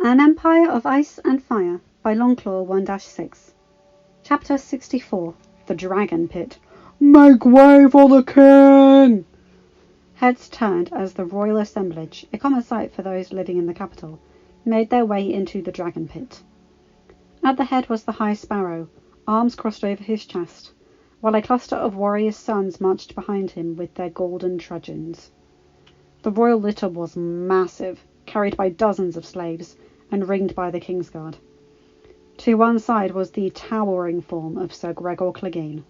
An Empire of Ice and Fire by Longclaw 1-6. Chapter 64. The Dragon Pit. Make way for the king! Heads turned as the royal assemblage, a common sight for those living in the capital, made their way into the Dragon Pit. At the head was the High Sparrow, arms crossed over his chest, while a cluster of warriors' sons marched behind him with their golden trudgeons. The royal litter was massive, carried by dozens of slaves, and ringed by the Kingsguard. To one side was the towering form of Sir Gregor Clegane,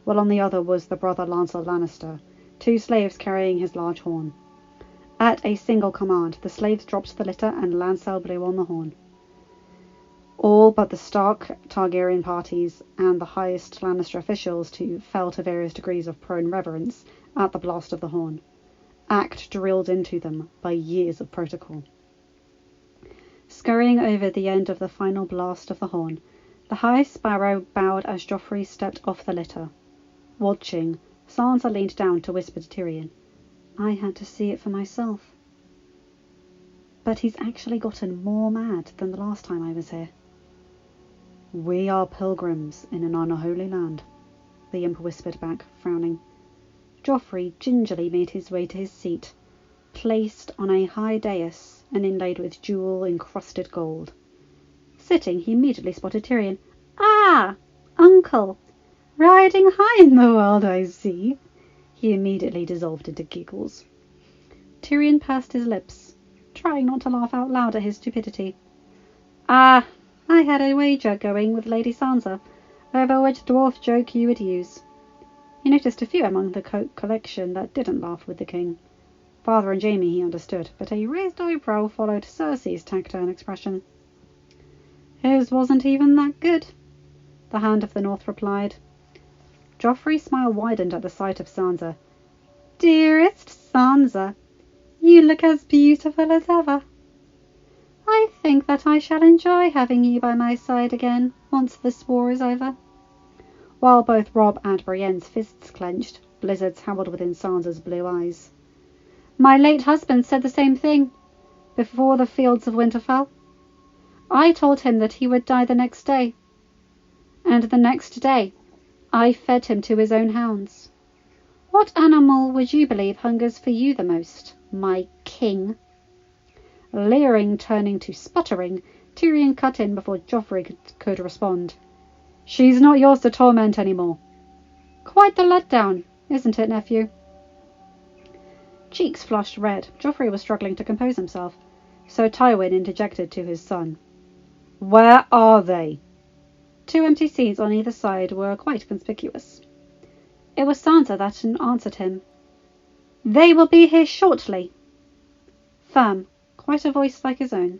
while on the other was the brother Lancel Lannister, two slaves carrying his large horn. At a single command, the slaves dropped the litter and Lancel blew on the horn. All but the Stark Targaryen parties and the highest Lannister officials fell to various degrees of prone reverence at the blast of the horn, act drilled into them by years of protocol. Scurrying over the end of the final blast of the horn, the High Sparrow bowed as Joffrey stepped off the litter. Watching, Sansa leaned down to whisper to Tyrion, "I had to see it for myself. But he's actually gotten more mad than the last time I was here." "We are pilgrims in an unholy land," the imp whispered back, frowning. Joffrey gingerly made his way to his seat, placed on a high dais and inlaid with jewel-encrusted gold. Sitting, he immediately spotted Tyrion. "Ah, uncle! Riding high in the world, I see." He immediately dissolved into giggles. Tyrion pursed his lips, trying not to laugh out loud at his stupidity. "Ah, I had a wager going with Lady Sansa over which dwarf joke you would use." He noticed a few among the collection that didn't laugh with the king. Father and Jaime he understood, but a raised eyebrow followed Cersei's taciturn expression. "His wasn't even that good," the Hand of the North replied. Joffrey's smile widened at the sight of Sansa. "Dearest Sansa, you look as beautiful as ever. I think that I shall enjoy having you by my side again once this war is over." While both Robb and Brienne's fists clenched, blizzards howled within Sansa's blue eyes. "My late husband said the same thing before the fields of Winterfell. I told him that he would die the next day, and the next day I fed him to his own hounds. What animal would you believe hungers for you the most, my king?" Leering turning to sputtering, Tyrion cut in before Joffrey could respond. "She's not yours to torment anymore." "Quite the letdown, isn't it, nephew?" Cheeks flushed red, Joffrey was struggling to compose himself, so Tywin interjected to his son. "Where are they?" Two empty seats on either side were quite conspicuous. It was Sansa that answered him. "They will be here shortly." Firm, quite a voice like his own.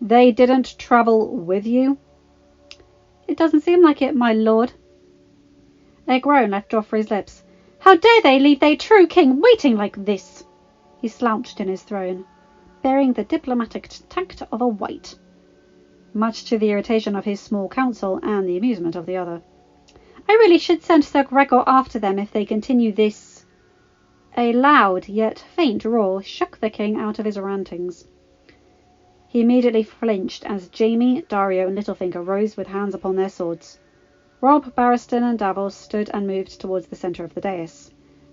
"They didn't travel with you?" "It doesn't seem like it, my lord." A groan left Joffrey's lips. "How dare they leave their true king waiting like this?" He slouched in his throne, bearing the diplomatic tact of a wight, much to the irritation of his small council and the amusement of the other. "I really should send Sir Gregor after them if they continue this." A loud yet faint roar shook the king out of his rantings. He immediately flinched as Jaime, Daario and Littlefinger rose with hands upon their swords. Robb, Barristan and Davos stood and moved towards the centre of the dais,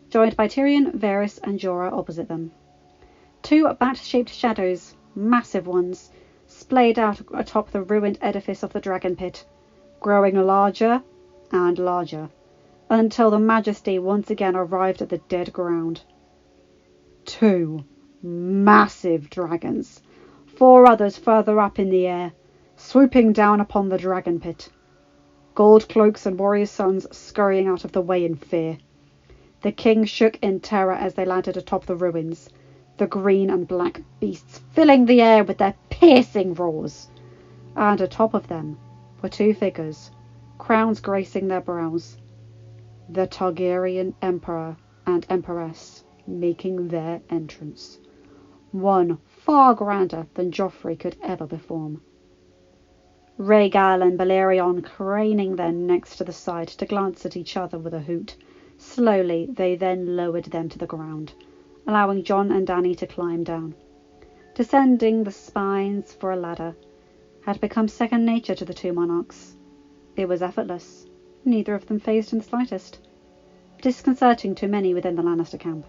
joined by Tyrion, Varys and Jorah opposite them. Two bat-shaped shadows, massive ones, splayed out atop the ruined edifice of the Dragon Pit, growing larger and larger, until the Majesty once again arrived at the dead ground. Two massive dragons, four others further up in the air, swooping down upon the Dragon Pit. Gold cloaks and warriors' sons scurrying out of the way in fear. The king shook in terror as they landed atop the ruins, the green and black beasts filling the air with their piercing roars. And atop of them were two figures, crowns gracing their brows, the Targaryen Emperor and Empress making their entrance, one far grander than Joffrey could ever perform. Rhaegal and Balerion craning their necks to the side to glance at each other with a hoot. Slowly they then lowered them to the ground, allowing Jon and Dany to climb down. descending the spines for a ladder, had become second nature to the two monarchs. It was effortless, neither of them fazed in the slightest, disconcerting to many within the Lannister camp.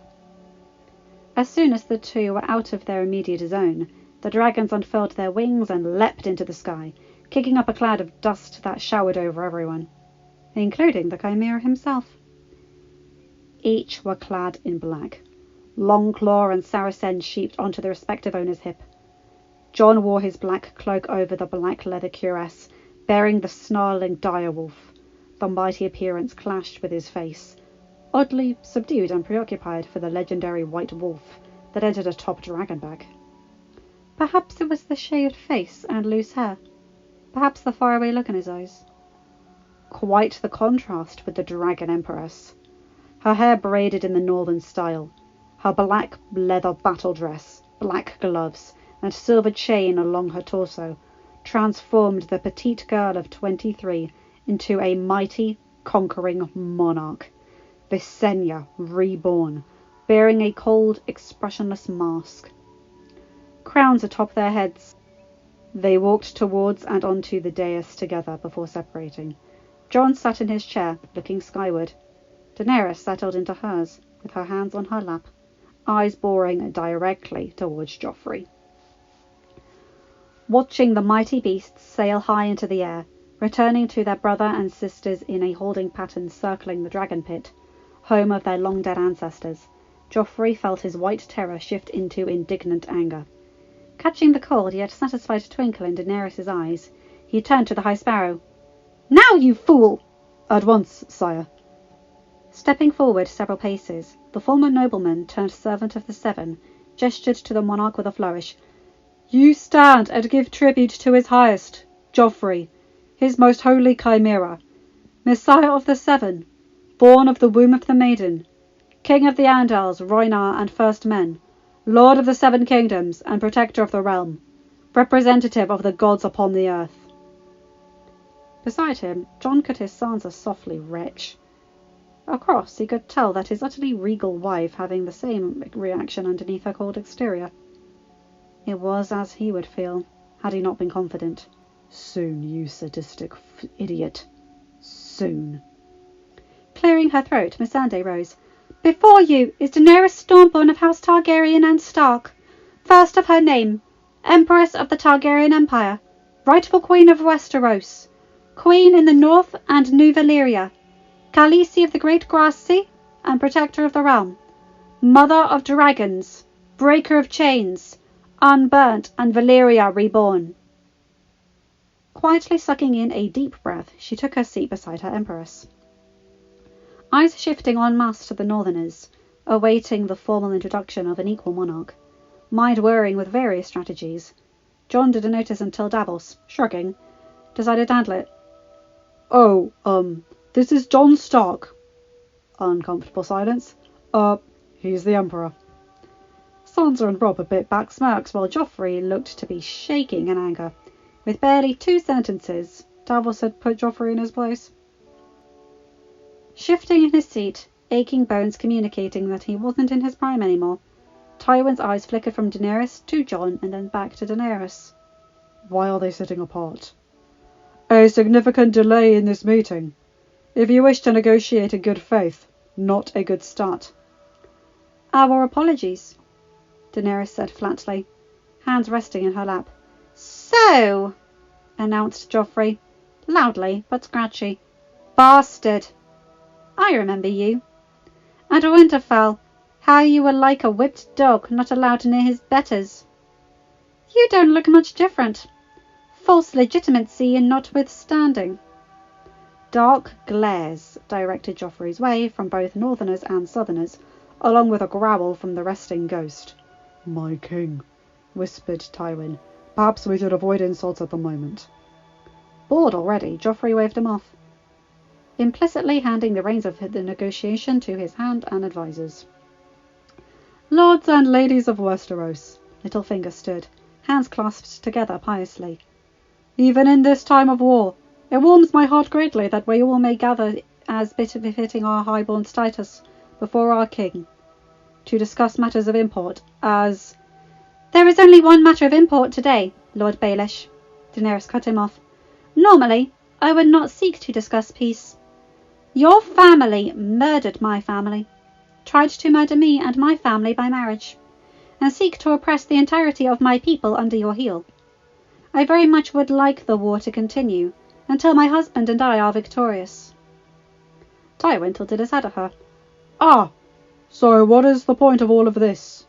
As soon as the two were out of their immediate zone, the dragons unfurled their wings and leapt into the sky, kicking up a cloud of dust that showered over everyone, including the Chimera himself. Each were clad in black. Longclaw and Saracen sheeped onto their respective owner's hip. Jon wore his black cloak over the black leather cuirass, bearing the snarling direwolf. The mighty appearance clashed with his face, oddly subdued and preoccupied for the legendary white wolf that entered atop Dragonback. Perhaps it was the shaved face and loose hair. Perhaps the faraway look in his eyes. Quite the contrast with the Dragon Empress. Her hair braided in the northern style, her black leather battle dress, black gloves, and silver chain along her torso transformed the petite girl of 23 into a mighty, conquering monarch, Visenya reborn, bearing a cold, expressionless mask. Crowns atop their heads, they walked towards and onto the dais together before separating. Jon sat in his chair, looking skyward. Daenerys settled into hers, with her hands on her lap, eyes boring directly towards Joffrey. Watching the mighty beasts sail high into the air, returning to their brother and sisters in a holding pattern circling the dragon pit, home of their long-dead ancestors, Joffrey felt his white terror shift into indignant anger. Catching the cold yet satisfied twinkle in Daenerys' eyes, he turned to the High Sparrow. "Now, you fool!" "At once, sire." Stepping forward several paces, the former nobleman turned servant of the Seven, gestured to the monarch with a flourish. "You stand and give tribute to his highest, Joffrey, his most holy chimera, Messiah of the Seven, born of the womb of the maiden, King of the Andals, Rhoynar and First Men, Lord of the Seven Kingdoms and Protector of the Realm, representative of the gods upon the earth." Beside him, Jon could hear Sansa softly retch. Across, he could tell that his utterly regal wife having the same reaction underneath her cold exterior. It was as he would feel, had he not been confident. "Soon, you sadistic idiot. Soon." Clearing her throat, Missandei rose. "Before you is Daenerys Stormborn of House Targaryen and Stark, first of her name, Empress of the Targaryen Empire, rightful Queen of Westeros, Queen in the North and New Valyria, Khaleesi of the Great Grass Sea and Protector of the Realm, Mother of Dragons, Breaker of Chains, Unburnt and Valyria reborn." Quietly sucking in a deep breath, she took her seat beside her Empress. Eyes shifting en masse to the Northerners, awaiting the formal introduction of an equal monarch, mind whirring with various strategies. Jon didn't notice until Davos, shrugging, decided to handle it. "Oh, this is Jon Stark." Uncomfortable silence. He's the Emperor." Sansa and Robb bit back smirks while Joffrey looked to be shaking in anger. With barely 2 sentences, Davos had put Joffrey in his place. Shifting in his seat, aching bones communicating that he wasn't in his prime anymore, Tywin's eyes flickered from Daenerys to Jon and then back to Daenerys. "Why are they sitting apart?" "A significant delay in this meeting. If you wish to negotiate in good faith, not a good start." "Our apologies," Daenerys said flatly, hands resting in her lap. "So," announced Joffrey, loudly but scratchy. "Bastard! I remember you. And Winterfell, how you were like a whipped dog not allowed near his betters. You don't look much different. False legitimacy notwithstanding." Dark glares directed Joffrey's way from both Northerners and Southerners, along with a growl from the resting ghost. "My king," whispered Tywin. "Perhaps we should avoid insults at the moment." Bored already, Joffrey waved him off, implicitly handing the reins of the negotiation to his hand and advisors. "Lords and ladies of Westeros," Littlefinger stood, hands clasped together piously. "Even in this time of war, it warms my heart greatly that we all may gather as befitting our highborn status before our king, to discuss matters of import, as There is only one matter of import today, Lord Baelish. Daenerys cut him off. Normally, I would not seek to discuss peace. Your family murdered my family, tried to murder me and my family by marriage, and seek to oppress the entirety of my people under your heel. I very much would like the war to continue until my husband and I are victorious. Tywin tilted his head at her. Ah, so what is the point of all of this?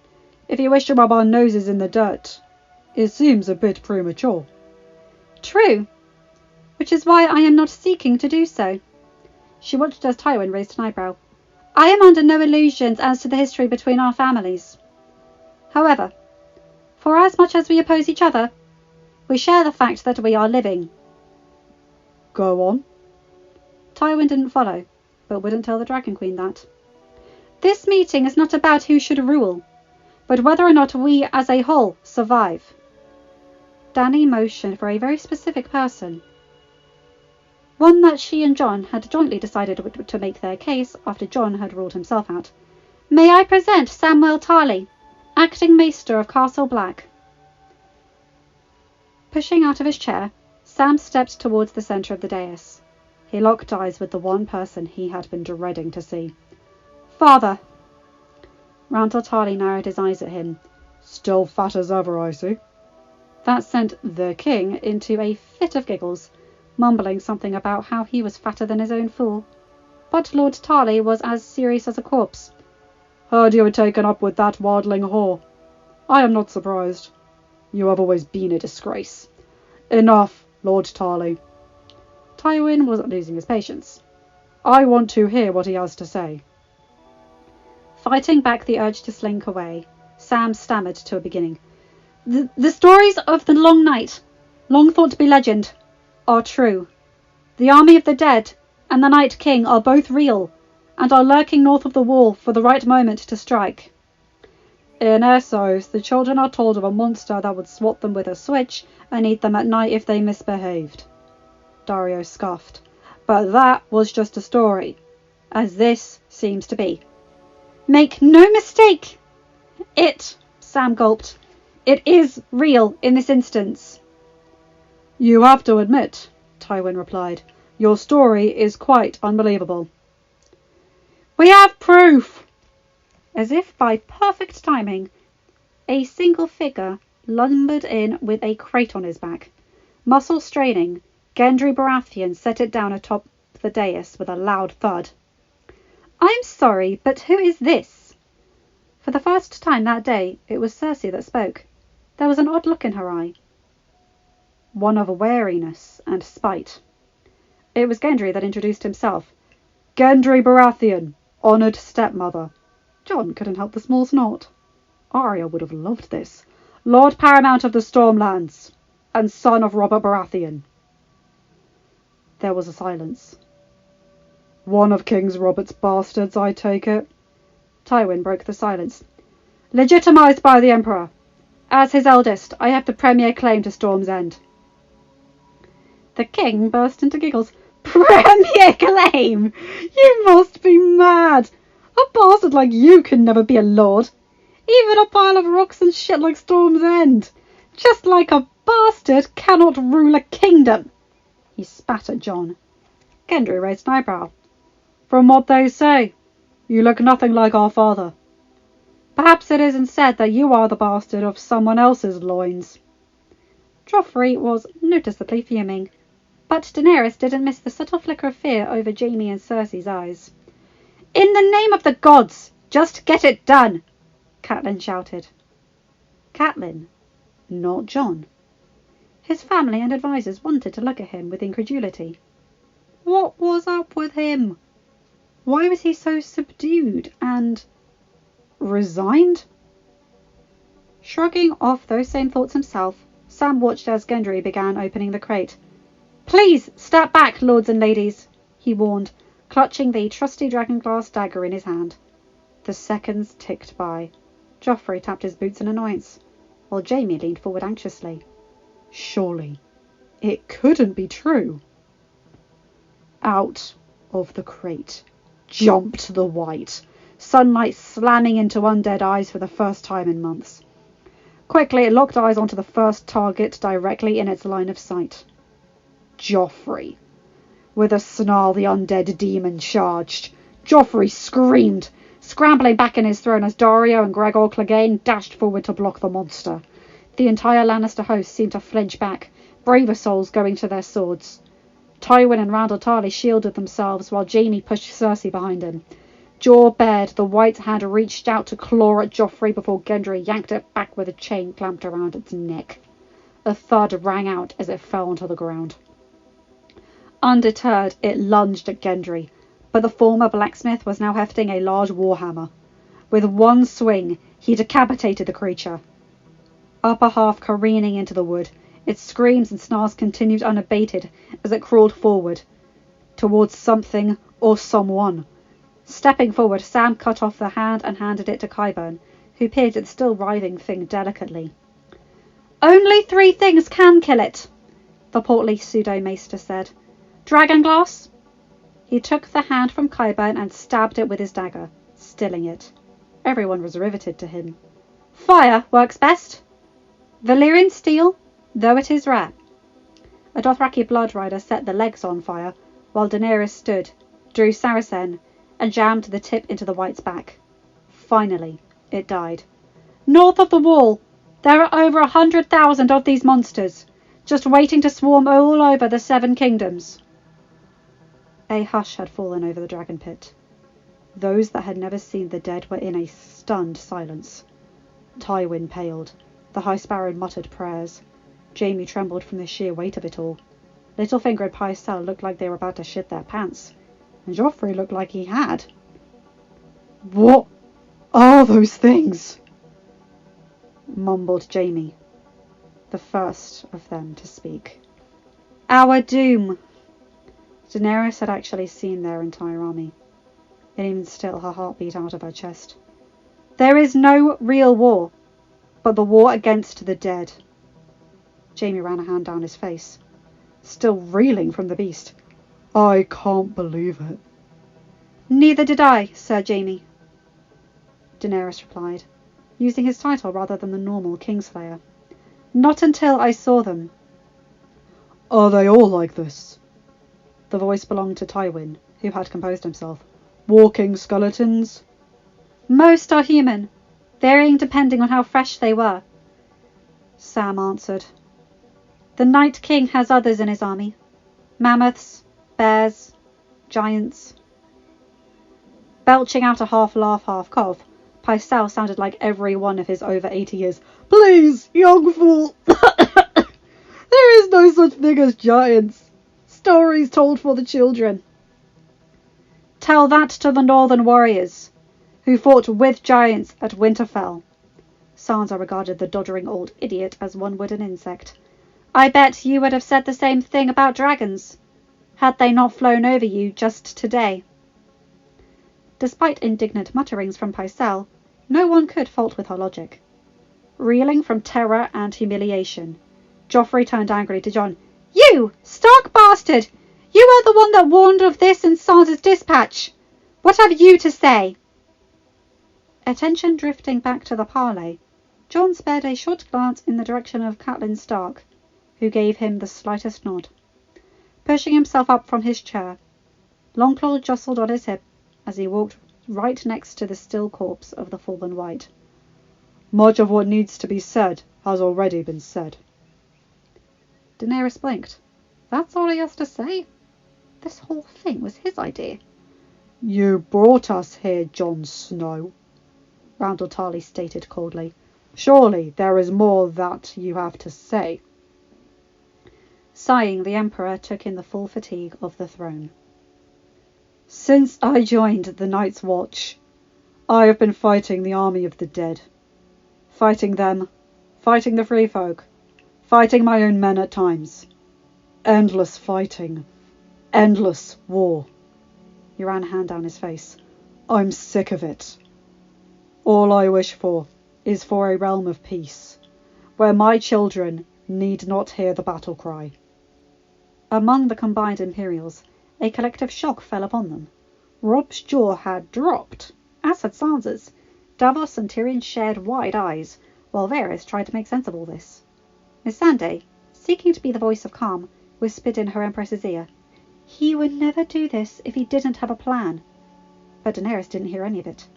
If you wish to rub our noses in the dirt, it seems a bit premature. True, which is why I am not seeking to do so. She watched as Tywin raised an eyebrow. I am under no illusions as to the history between our families. However, for as much as we oppose each other, we share the fact that we are living. Go on. Tywin didn't follow, but wouldn't tell the Dragon Queen that. This meeting is not about who should rule, but whether or not we as a whole survive. Dany motioned for a very specific person, one that she and Jon had jointly decided to make their case after Jon had ruled himself out. May I present Samwell Tarly, acting Maester of Castle Black? Pushing out of his chair, Sam stepped towards the centre of the dais. He locked eyes with the one person he had been dreading to see. Father! Randyll Tarly narrowed his eyes at him. Still fat as ever, I see. That sent the king into a fit of giggles, mumbling something about how he was fatter than his own fool. But Lord Tarly was as serious as a corpse. Heard you had taken up with that wildling whore. I am not surprised. You have always been a disgrace. Enough, Lord Tarly. Tywin wasn't losing his patience. I want to hear what he has to say. Fighting back the urge to slink away, Sam stammered to a beginning. The stories of the Long Night, long thought to be legend, are true. The army of the dead and the Night King are both real, and are lurking north of the wall for the right moment to strike. In Essos, the children are told of a monster that would swat them with a switch and eat them at night if they misbehaved. Daario scoffed. But that was just a story, as this seems to be. Make no mistake! Sam gulped, it is real in this instance. You have to admit, Tywin replied, your story is quite unbelievable. We have proof! As if by perfect timing, a single figure lumbered in with a crate on his back. Muscle straining, Gendry Baratheon set it down atop the dais with a loud thud. I'm sorry, but who is this? For the first time that day, it was Cersei that spoke. There was an odd look in her eye. One of wariness and spite. It was Gendry that introduced himself. Gendry Baratheon, honoured stepmother. Jon couldn't help the small snort. Arya would have loved this. Lord Paramount of the Stormlands, and son of Robert Baratheon. There was a silence. One of King Robert's bastards, I take it. Tywin broke the silence. Legitimised by the Emperor. As his eldest, I have the premier claim to Storm's End. The king burst into giggles. Premier claim? You must be mad. A bastard like you can never be a lord. Even a pile of rocks and shit like Storm's End. Just like a bastard cannot rule a kingdom. He spat at Jon. Gendry raised an eyebrow. From what they say, you look nothing like our father. Perhaps it isn't said that you are the bastard of someone else's loins. Joffrey was noticeably fuming, but Daenerys didn't miss the subtle flicker of fear over Jaime and Cersei's eyes. In the name of the gods, just get it done, Catelyn shouted. Catelyn, not Jon. His family and advisers wanted to look at him with incredulity. What was up with him? Why was he so subdued and resigned? Shrugging off those same thoughts himself, Sam watched as Gendry began opening the crate. Please, step back, lords and ladies, he warned, clutching the trusty dragonglass dagger in his hand. The seconds ticked by. Joffrey tapped his boots in annoyance, while Jaime leaned forward anxiously. Surely, it couldn't be true. Out of the crate jumped the White, sunlight slamming into undead eyes for the first time in months. Quickly, it locked eyes onto the first target directly in its line of sight. Joffrey. With a snarl, the undead demon charged. Joffrey screamed, scrambling back in his throne as Daario and Gregor Clegane dashed forward to block the monster. The entire Lannister host seemed to flinch back, braver souls going to their swords. Tywin and Randall Tarly shielded themselves while Jaime pushed Cersei behind him. Jaw bared, the white hand reached out to claw at Joffrey before Gendry yanked it back with a chain clamped around its neck. A thud rang out as it fell onto the ground. Undeterred, it lunged at Gendry, but the former blacksmith was now hefting a large warhammer. With one swing, he decapitated the creature. Upper half careening into the wood, its screams and snarls continued unabated as it crawled forward, towards something or someone. Stepping forward, Sam cut off the hand and handed it to Qyburn, who peered at the still writhing thing delicately. "Only 3 things can kill it," the portly pseudo-maester said. "Dragonglass?" He took the hand from Qyburn and stabbed it with his dagger, stilling it. Everyone was riveted to him. "Fire works best. Valyrian steel, though it is rare." A Dothraki blood rider set the legs on fire, while Daenerys stood, drew Saracen, and jammed the tip into the white's back. Finally, it died. "North of the wall, there are over 100,000 of these monsters, just waiting to swarm all over the 7 kingdoms." A hush had fallen over the dragon pit. Those that had never seen the dead were in a stunned silence. Tywin paled. The High Sparrow muttered prayers. Jaime trembled from the sheer weight of it all. Littlefinger and Pycelle looked like they were about to shit their pants. And Joffrey looked like he had. "What are those things?" mumbled Jaime, the first of them to speak. "Our doom." Daenerys had actually seen their entire army, and even still her heart beat out of her chest. "There is no real war, but the war against the dead." Jaime ran a hand down his face, still reeling from the beast. "I can't believe it." "Neither did I, Sir Jaime," Daenerys replied, using his title rather than the normal Kingslayer. "Not until I saw them." "Are they all like this?" The voice belonged to Tywin, who had composed himself. "Walking skeletons?" "Most are human, varying depending on how fresh they were," Sam answered. "The Night King has others in his army. Mammoths, bears, giants." Belching out a half laugh, half cough, Pycelle sounded like every one of his over 80 years. "Please, young fool! There is no such thing as giants. Stories told for the children." "Tell that to the Northern warriors, who fought with giants at Winterfell." Sansa regarded the doddering old idiot as one would an insect. "I bet you would have said the same thing about dragons, had they not flown over you just today." Despite indignant mutterings from Pycelle, no one could fault with her logic. Reeling from terror and humiliation, Joffrey turned angrily to Jon. "You, stark bastard! You are the one that warned of this in Sansa's dispatch. What have you to say?" Attention drifting back to the parley, Jon spared a short glance in the direction of Catelyn Stark, who gave him the slightest nod. Pushing himself up from his chair, Longclaw jostled on his hip as he walked right next to the still corpse of the fallen white. "Much of what needs to be said has already been said." Daenerys blinked. "That's all he has to say? This whole thing was his idea." "You brought us here, Jon Snow," Randall Tarly stated coldly. "Surely there is more that you have to say." Sighing, the Emperor took in the full fatigue of the throne. "Since I joined the Night's Watch, I have been fighting the army of the dead. Fighting them, fighting the free folk, fighting my own men at times. Endless fighting, endless war." He ran a hand down his face. "I'm sick of it. All I wish for is for a realm of peace, where my children need not hear the battle cry." Among the combined Imperials, a collective shock fell upon them. Rob's jaw had dropped, as had Sansa's. Davos and Tyrion shared wide eyes, while Varys tried to make sense of all this. Miss Missandei, seeking to be the voice of calm, whispered in her Empress's ear, "He would never do this if he didn't have a plan." But Daenerys didn't hear any of it.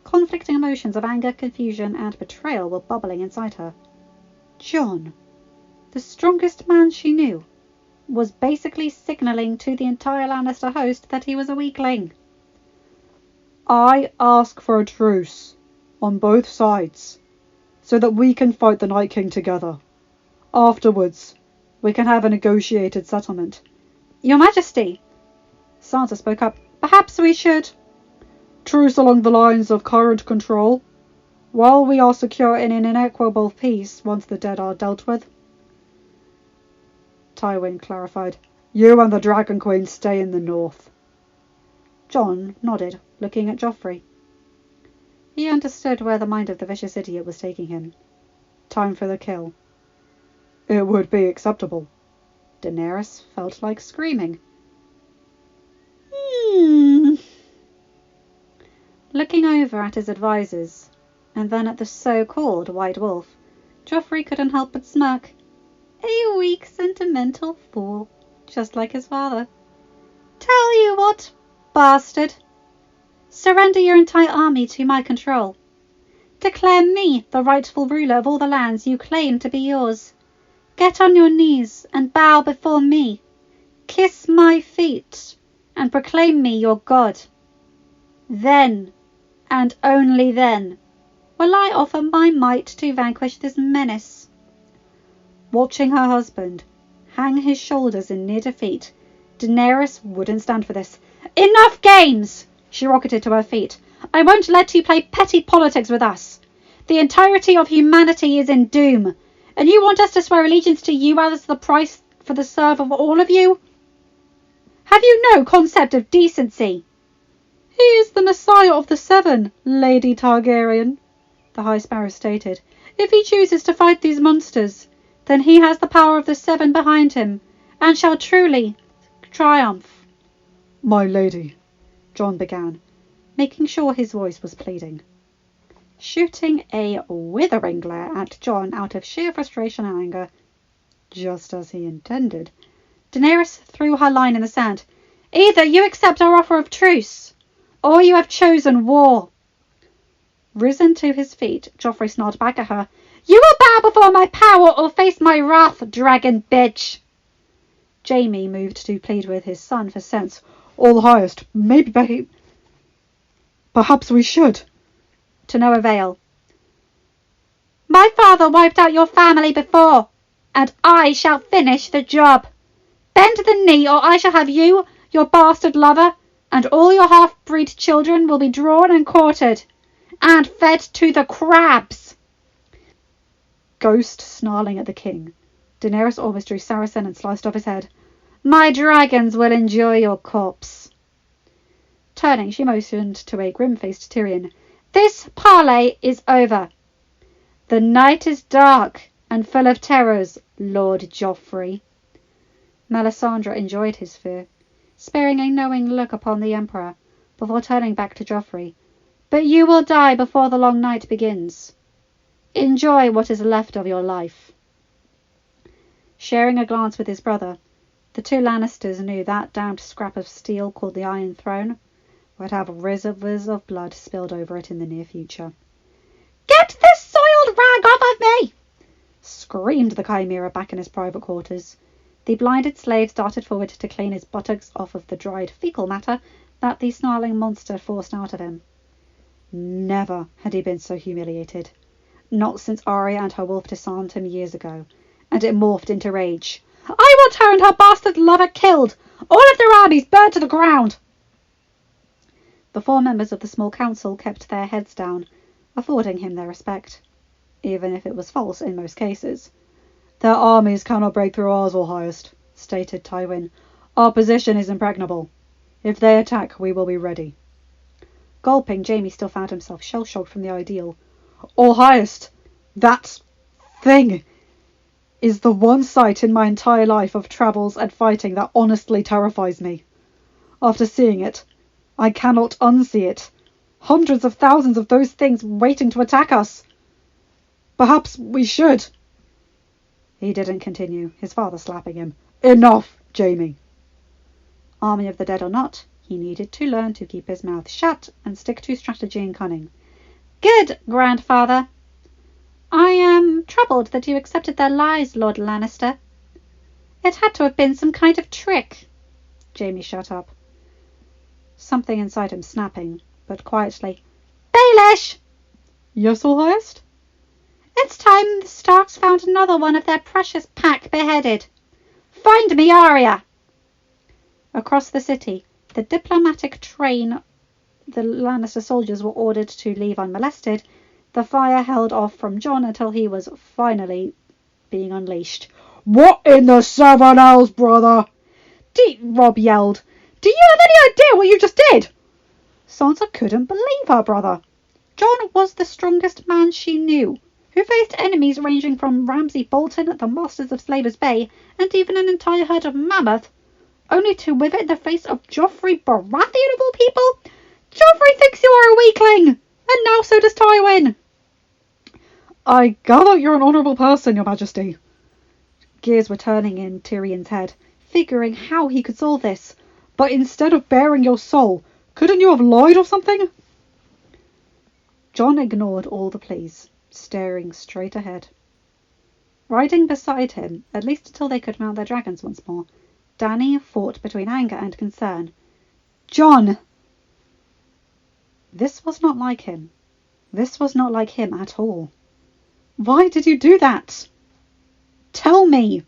Conflicting emotions of anger, confusion, and betrayal were bubbling inside her. Jon, the strongest man she knew, was basically signalling to the entire Lannister host that he was a weakling. "I ask for a truce on both sides, so that we can fight the Night King together. Afterwards, we can have a negotiated settlement." "Your Majesty," Sansa spoke up, "perhaps we should—" "Truce along the lines of current control, while we are secure in an inequitable peace once the dead are dealt with." Tywin clarified, "You and the Dragon Queen stay in the north." Jon nodded, looking at Joffrey. He understood where the mind of the vicious idiot was taking him. Time for the kill. "It would be acceptable." Daenerys felt like screaming. Looking over at his advisors, and then at the so-called White Wolf, Joffrey couldn't help but smirk. A weak, sentimental fool, just like his father. "Tell you what, bastard. Surrender your entire army to my control. Declare me the rightful ruler of all the lands you claim to be yours. Get on your knees and bow before me. Kiss my feet and proclaim me your god. Then, and only then, will I offer my might to vanquish this menace." Watching her husband hang his shoulders in near defeat, Daenerys wouldn't stand for this. "Enough games!" She rocketed to her feet. "I won't let you play petty politics with us. The entirety of humanity is in doom, and you want us to swear allegiance to you as the price for the serve of all of you? Have you no concept of decency?" "He is the Messiah of the Seven, Lady Targaryen," the High Sparrow stated. "If he chooses to fight these monsters, then he has the power of the Seven behind him, and shall truly triumph." "My lady," Jon began, making sure his voice was pleading. Shooting a withering glare at Jon out of sheer frustration and anger, just as he intended, Daenerys threw her line in the sand. "Either you accept our offer of truce, or you have chosen war." Risen to his feet, Joffrey snarled back at her. "You will bow before my power or face my wrath, dragon bitch." Jaime moved to plead with his son for sense. "All highest, perhaps we should." To no avail. "My father wiped out your family before, and I shall finish the job. Bend the knee, or I shall have you, your bastard lover, and all your half-breed children will be drawn and quartered, and fed to the crabs." Ghost snarling at the king, Daenerys almost drew Saracen and sliced off his head. "My dragons will enjoy your corpse." Turning, she motioned to a grim-faced Tyrion. "This parley is over. The night is dark and full of terrors, Lord Joffrey." Melisandre enjoyed his fear, sparing a knowing look upon the Emperor before turning back to Joffrey. "But you will die before the long night begins. Enjoy what is left of your life." Sharing a glance with his brother, the two Lannisters knew that damned scrap of steel called the Iron Throne would have rivers of blood spilled over it in the near future. "Get this soiled rag off of me!" screamed the Chimera back in his private quarters. The blinded slaves darted forward to clean his buttocks off of the dried fecal matter that the snarling monster forced out of him. Never had he been so humiliated. Not since Arya and her wolf disarmed him years ago, and it morphed into rage. "I want her and her bastard lover killed! All of their armies burned to the ground!" The four members of the small council kept their heads down, affording him their respect, even if it was false in most cases. "Their armies cannot break through ours, All Highest," stated Tywin. "Our position is impregnable. If they attack, we will be ready." Gulping, Jaime still found himself shell-shocked from the ideal. "All Highest, that thing is the one sight in my entire life of travels and fighting that honestly terrifies me. After seeing it, I cannot unsee it. Hundreds of thousands of those things waiting to attack us." Perhaps we should. He didn't continue, his father slapping him. Enough, Jamie. Army of the dead or not, he needed to learn to keep his mouth shut and stick to strategy and cunning. Good, grandfather. I am troubled that you accepted their lies, Lord Lannister. It had to have been some kind of trick. Jamie shut up. Something inside him snapping, but quietly. Baelish! Yes, All Highest? It's time the Starks found another one of their precious pack beheaded. Find me Arya! Across the city, the diplomatic train the Lannister soldiers were ordered to leave unmolested. The fire held off from Jon until he was finally being unleashed. What in the seven hells, brother? Robb yelled. Do you have any idea what you just did? Sansa couldn't believe her brother. Jon was the strongest man she knew, who faced enemies ranging from Ramsay Bolton, the Masters of Slaver's Bay, and even an entire herd of mammoth, only to wither in the face of Joffrey Baratheon of all people. Joffrey thinks you are a weakling, and now so does Tywin. I gather you're an honourable person, Your Majesty. Gears were turning in Tyrion's head, figuring how he could solve this. But instead of baring your soul, couldn't you have lied or something? Jon ignored all the pleas, staring straight ahead. Riding beside him, at least until they could mount their dragons once more, Dany fought between anger and concern. Jon! This was not like him. This was not like him at all. Why did you do that? Tell me!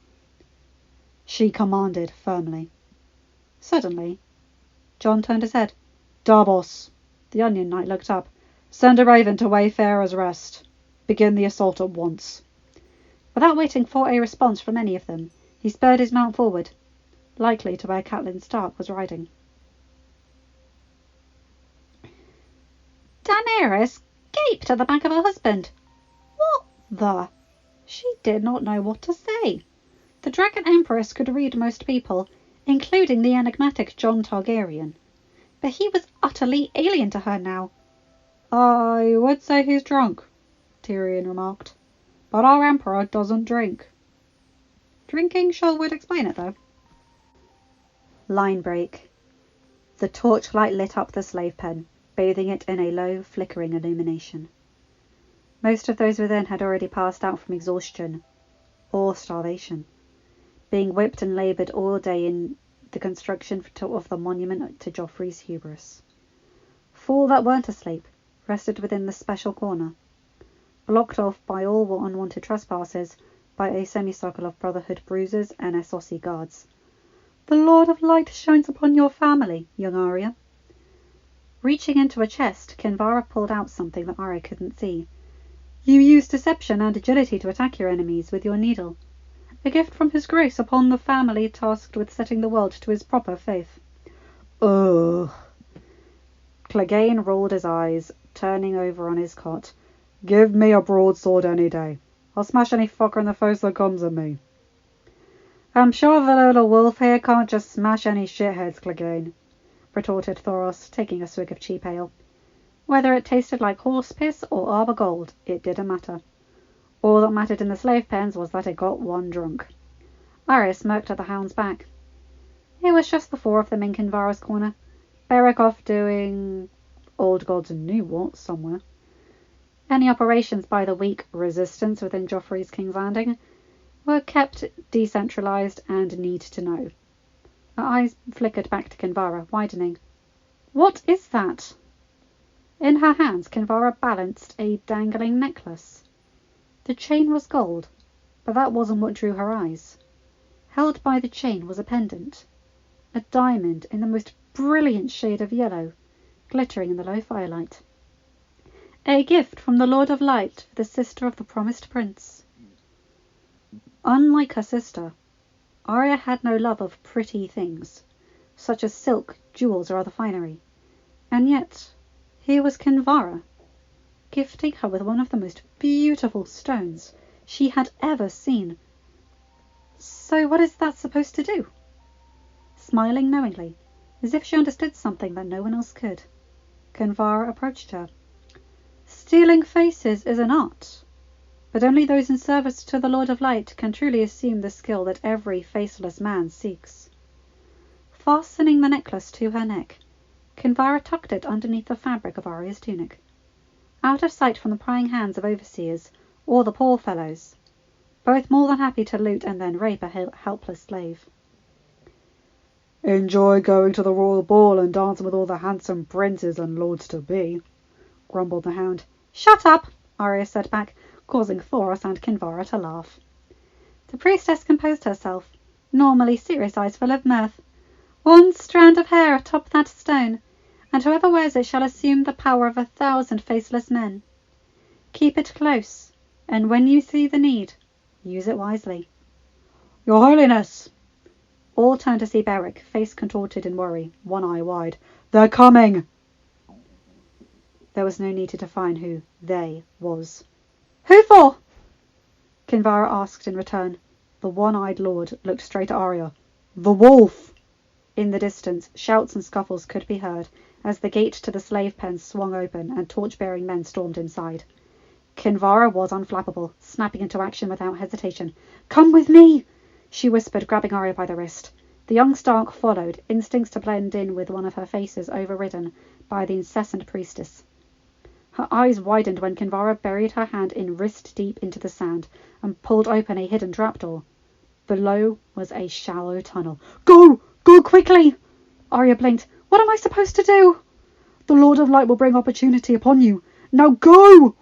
She commanded firmly. Suddenly, Jon turned his head. Davos. The Onion Knight looked up. Send a raven to Wayfarer's Rest. Begin the assault at once. Without waiting for a response from any of them, he spurred his mount forward, likely to where Catelyn Stark was riding. Daenerys gaped at the back of her husband. What the? She did not know what to say. The Dragon Empress could read most people, including the enigmatic Jon Targaryen. But he was utterly alien to her now. I would say he's drunk, Tyrion remarked. But our Emperor doesn't drink. Drinking sure would explain it, though. Line break. The torchlight lit up the slave pen, bathing it in a low, flickering illumination. Most of those within had already passed out from exhaustion or starvation, being whipped and laboured all day in the construction of the monument to Joffrey's hubris. Four that weren't asleep rested within the special corner, blocked off by all unwanted trespassers by a semicircle of Brotherhood bruisers and Essosi guards. The Lord of Light shines upon your family, young Arya. Reaching into a chest, Kinvara pulled out something that Arya couldn't see. You use deception and agility to attack your enemies with your needle. A gift from His Grace upon the family tasked with setting the world to his proper faith. Ugh. Clegane rolled his eyes, turning over on his cot. Give me a broadsword any day. I'll smash any fucker in the face that comes at me. I'm sure the little wolf here can't just smash any shitheads, Clegane, retorted Thoros, taking a swig of cheap ale. Whether it tasted like horse piss or arbor gold, it didn't matter. All that mattered in the slave pens was that it got one drunk. Arya smirked at the hound's back. It was just the four of them in Kinvara's corner. Beric off doing old gods knew what somewhere. Any operations by the weak resistance within Joffrey's King's Landing were kept decentralized and need to know. Her eyes flickered back to Kinvara, widening. What is that? In her hands, Kinvara balanced a dangling necklace. The chain was gold, but that wasn't what drew her eyes. Held by the chain was a pendant, a diamond in the most brilliant shade of yellow, glittering in the low firelight. A gift from the Lord of Light for the sister of the promised prince. Unlike her sister, Arya had no love of pretty things, such as silk, jewels, or other finery. And yet, here was Kinvara, gifting her with one of the most beautiful stones she had ever seen. So what is that supposed to do? Smiling knowingly, as if she understood something that no one else could, Kinvara approached her. Stealing faces is an art. But only those in service to the Lord of Light can truly assume the skill that every faceless man seeks. Fastening the necklace to her neck, Kinvara tucked it underneath the fabric of Arya's tunic, out of sight from the prying hands of overseers or the poor fellows, both more than happy to loot and then rape a helpless slave. "Enjoy going to the royal ball and dancing with all the handsome princes and lords-to-be," grumbled the hound. "Shut up," Arya said back, causing Thoros and Kinvara to laugh. The priestess composed herself, normally serious eyes full of mirth. "One strand of hair atop that stone, and whoever wears it shall assume the power of 1,000 faceless men. Keep it close, and when you see the need, use it wisely." "Your Holiness!" All turned to see Beric, face contorted in worry, one eye wide. "They're coming!" There was no need to define who "they" was. "Who for?" Kinvara asked in return. The one-eyed lord looked straight at Arya. "The wolf!" In the distance, shouts and scuffles could be heard as the gate to the slave pens swung open and torch-bearing men stormed inside. Kinvara was unflappable, snapping into action without hesitation. "Come with me!" she whispered, grabbing Arya by the wrist. The young Stark followed, instincts to blend in with one of her faces overridden by the incessant priestess. Her eyes widened when Kinvara buried her hand in wrist-deep into the sand and pulled open a hidden trapdoor. Below was a shallow tunnel. "Go! Go quickly!" Arya blinked. "What am I supposed to do?" "The Lord of Light will bring opportunity upon you. Now go!"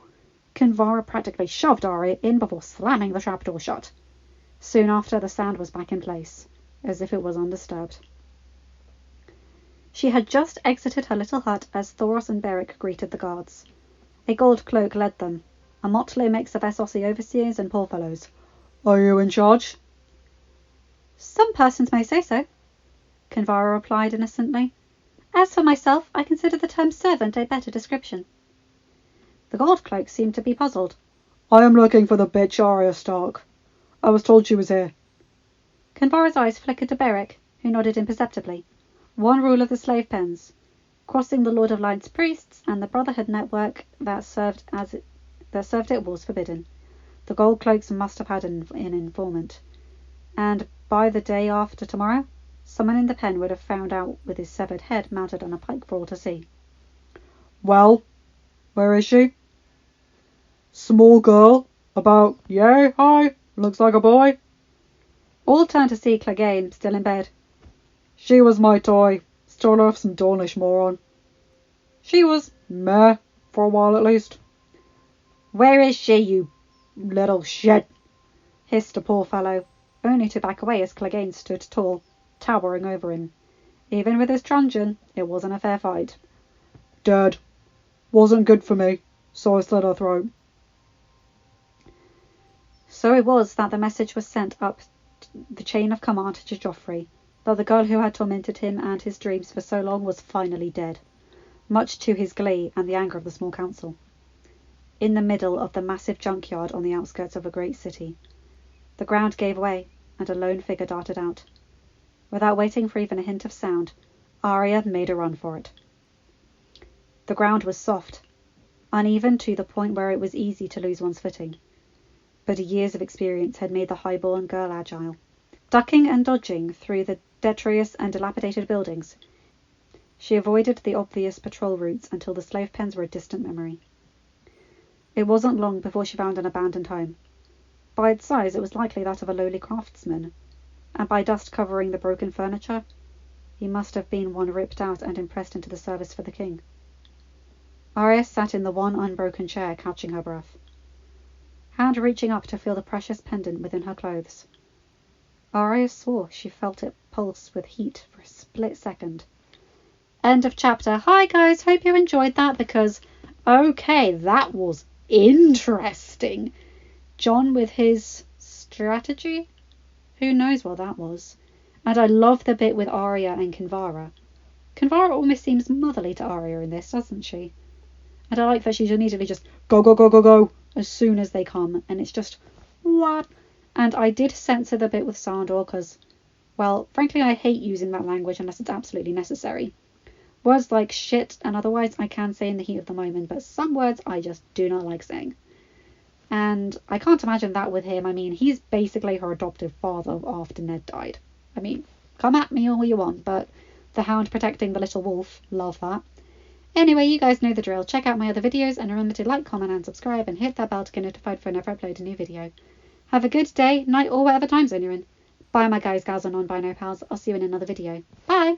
Kinvara practically shoved Arya in before slamming the trapdoor shut. Soon after, the sand was back in place, as if it was undisturbed. She had just exited her little hut as Thoros and Beric greeted the guards. A gold cloak led them, a motley mix of Essosi overseers and poor fellows. "Are you in charge?" "Some persons may say so," Kinvara replied innocently. "As for myself, I consider the term servant a better description." The gold cloak seemed to be puzzled. "I am looking for the bitch Arya Stark. I was told she was here." Kinvara's eyes flickered to Beric, who nodded imperceptibly. One rule of the slave pens: crossing the Lord of Light's priests and the Brotherhood network that served it was forbidden. The gold cloaks must have had an informant, and by the day after tomorrow, someone in the pen would have found out with his severed head mounted on a pike for all to see. "Well, where is she?" "Small girl, about yay high, looks like a boy." All turned to see Clegane, still in bed. "She was my toy. Stole her off some Dornish moron. She was meh, for a while at least." "Where is she, you "Little shit," hissed a poor fellow, only to back away as Clegane stood tall, towering over him. Even with his truncheon, it wasn't a fair fight. "Dead. Wasn't good for me, so I slit her throat." So it was that the message was sent up the chain of command to Joffrey that the girl who had tormented him and his dreams for so long was finally dead, much to his glee and the anger of the small council. In the middle of the massive junkyard on the outskirts of a great city, the ground gave way and a lone figure darted out. Without waiting for even a hint of sound, Arya made a run for it. The ground was soft, uneven to the point where it was easy to lose one's footing, but years of experience had made the high-born girl agile. Ducking and dodging through the detritus and dilapidated buildings, she avoided the obvious patrol routes until the slave pens were a distant memory. It wasn't long before she found an abandoned home. By its size, it was likely that of a lowly craftsman, and by dust covering the broken furniture, he must have been one ripped out and impressed into the service for the king. Arya sat in the one unbroken chair, catching her breath, hand reaching up to feel the precious pendant within her clothes. Arya swore she felt it pulse with heat for a split second. End of chapter. Hi guys, hope you enjoyed that because, okay, that was interesting. Jon with his strategy? Who knows what that was? And I love the bit with Arya and Kinvara. Kinvara almost seems motherly to Arya in this, doesn't she? And I like that she's immediately just go, go, go, go, go as soon as they come. And it's just, what? And I did censor the bit with Sandor because, well, frankly, I hate using that language unless it's absolutely necessary. Words like shit and otherwise I can say in the heat of the moment, but some words I just do not like saying. And I can't imagine that with him. I mean, he's basically her adoptive father after Ned died. I mean, come at me all you want, but the hound protecting the little wolf, love that. Anyway, you guys know the drill. Check out my other videos and remember to like, comment and subscribe and hit that bell to get notified whenever I upload a new video. Have a good day, night or whatever time zone you're in. Bye my guys, gals and non-bino pals. I'll see you in another video. Bye!